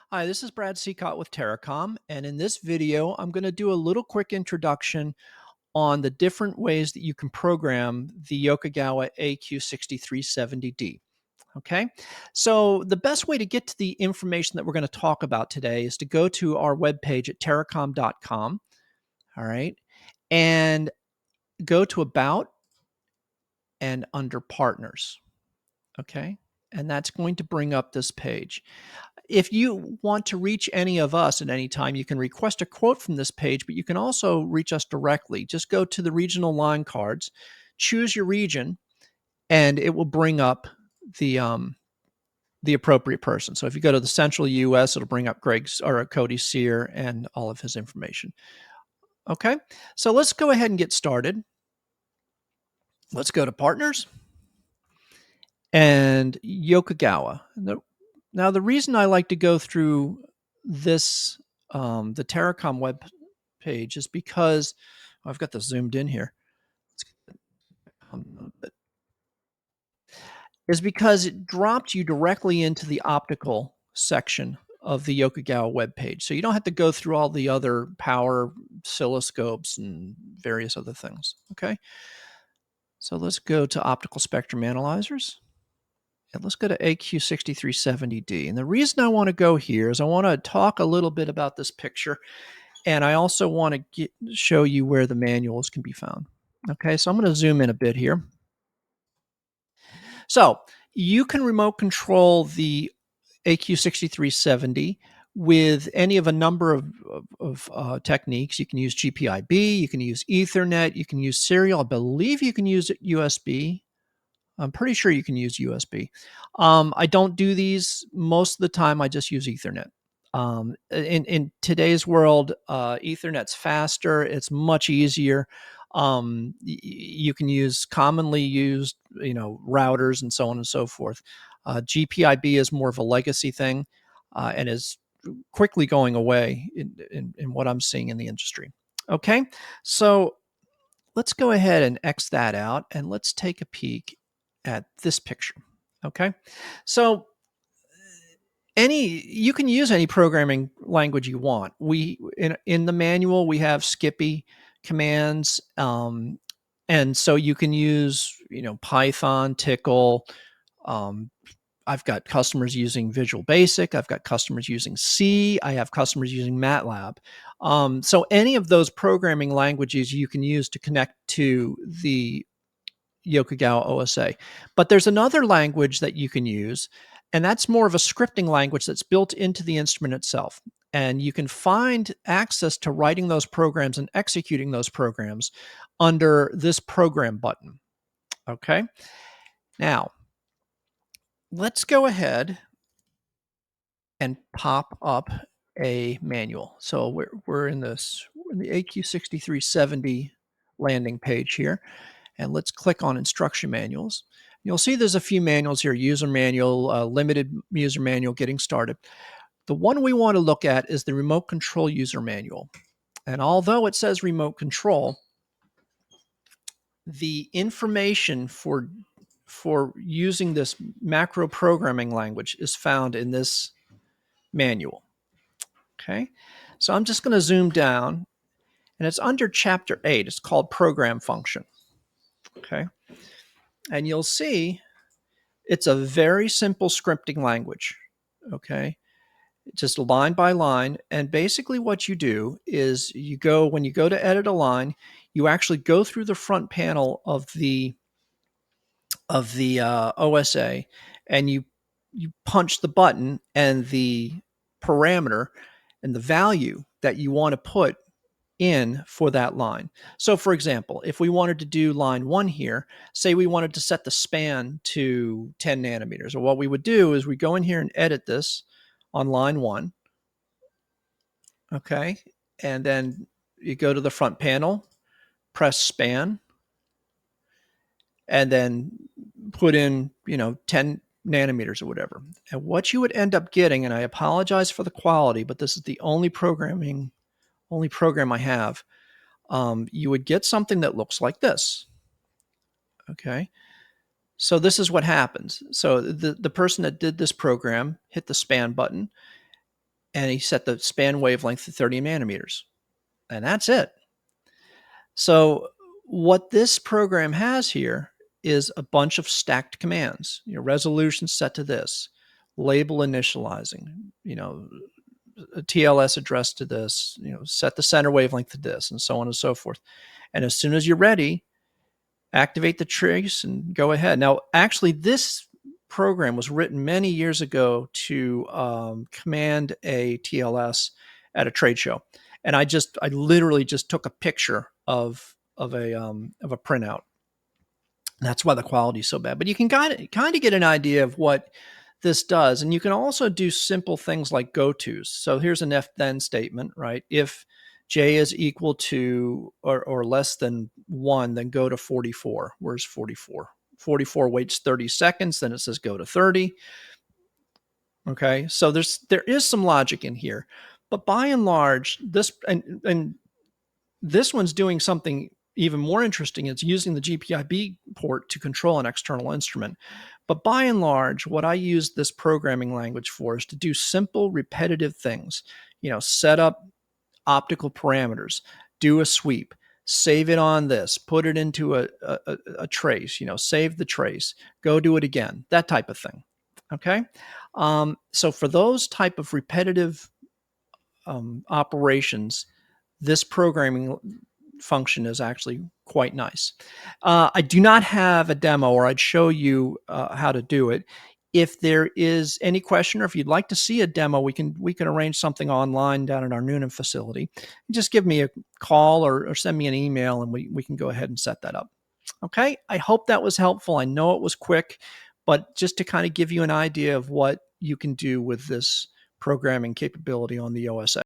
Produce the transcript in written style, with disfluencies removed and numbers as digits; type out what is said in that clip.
Hi, this is Brad Seacott with Terracom, and in this video, I'm going to do a little quick introduction on the different ways that you can program the Yokogawa aq6370d. Okay, so the best way to get to the information that we're going to talk about today is to go to our webpage at terracom.com. All right, and go to About and under Partners. Okay, and that's going to bring up this page. If you want to reach any of us at any time, you can request a quote from this page, but you can also reach us directly. Just go to the regional line cards, choose your region, and it will bring up the appropriate person. So if you go to the central U.S., it'll bring up Greg's or Cody Sear and all of his information. Okay, so let's go ahead and get started. Let's go to Partners and Yokogawa. Now, the reason I like to go through this, the Terracom web page, is because I've got this zoomed in here. Is because it dropped you directly into the optical section of the Yokogawa web page. So you don't have to go through all the other power oscilloscopes and various other things. Okay. So let's go to optical spectrum analyzers. And let's go to aq6370d. And the reason I want to go here is I want to talk a little bit about this picture, and I also want to show you where the manuals can be found. Okay, so I'm going to zoom in a bit here. So you can remote control the aq6370 with any of a number of techniques. You can use GPIB, you can use Ethernet, you can use serial. I believe you can use USB. I'm pretty sure you can use USB. I don't do these most of the time. I just use Ethernet. In today's world, Ethernet's faster. It's much easier. You can use commonly used, routers and so on and so forth. GPIB is more of a legacy thing, and is quickly going away in what I'm seeing in the industry. Okay, so let's go ahead and X that out, and let's take a peek at this picture. Okay, so you can use any programming language you want. We in the manual we have Skippy commands, and so you can use Python, Tickle. Um, I've got customers using Visual Basic. I've got customers using C. I have customers using MATLAB. So any of those programming languages you can use to connect to the Yokogawa OSA. But there's another language that you can use, and that's more of a scripting language that's built into the instrument itself. And you can find access to writing those programs and executing those programs under this program button. Okay. Now, let's go ahead and pop up a manual. So we're in the aq6370 landing page here. And let's click on instruction manuals. You'll see there's a few manuals here: user manual, limited user manual, getting started. The one we want to look at is the remote control user manual. And although it says remote control, the information for using this macro programming language is found in this manual. Okay, so I'm just going to zoom down, and it's under chapter 8. It's called program function. Okay, and you'll see it's a very simple scripting language. Okay, just line by line. And basically what you do is when you go to edit a line, you actually go through the front panel of the OSA, and you punch the button and the parameter and the value that you want to put in for that line. So for example, if we wanted to do line 1 here, say we wanted to set the span to 10 nanometers, or what we would do is we go in here and edit this on line 1. Okay, and then you go to the front panel, press span, and then put in 10 nanometers or whatever. And what you would end up getting, and I apologize for the quality, but this is the only program I have, you would get something that looks like this. Okay, so this is what happens. So the person that did this program hit the span button, and he set the span wavelength to 30 nanometers. And that's it. So what this program has here is a bunch of stacked commands. Resolution set to this, label initializing, a TLS address to this, set the center wavelength to this, and so on and so forth. And as soon as you're ready, activate the trace and go ahead. Now, actually, this program was written many years ago to command a TLS at a trade show, and I literally just took a picture of a printout. That's why the quality is so bad. But you can kind of get an idea of what this does, and you can also do simple things like go-tos. So here's an if-then statement, right? If j is equal to or less than 1, then go to 44. Where's 44? 44 waits 30 seconds, then it says go to 30. Okay, so there is some logic in here, but by and large, this and this one's doing something even more interesting. It's using the GPIB port to control an external instrument. But by and large, what I use this programming language for is to do simple, repetitive things. Set up optical parameters, do a sweep, save it on this, put it into a trace, save the trace, go do it again, that type of thing. Okay. So for those type of repetitive operations, this programming function is actually quite nice. I do not have a demo, or I'd show you how to do it. If there is any question, or if you'd like to see a demo, we can arrange something online down at our Noonan facility. Just give me a call or send me an email, and we can go ahead and set that up. Okay, I hope that was helpful. I know it was quick, but just to kind of give you an idea of what you can do with this programming capability on the OSA.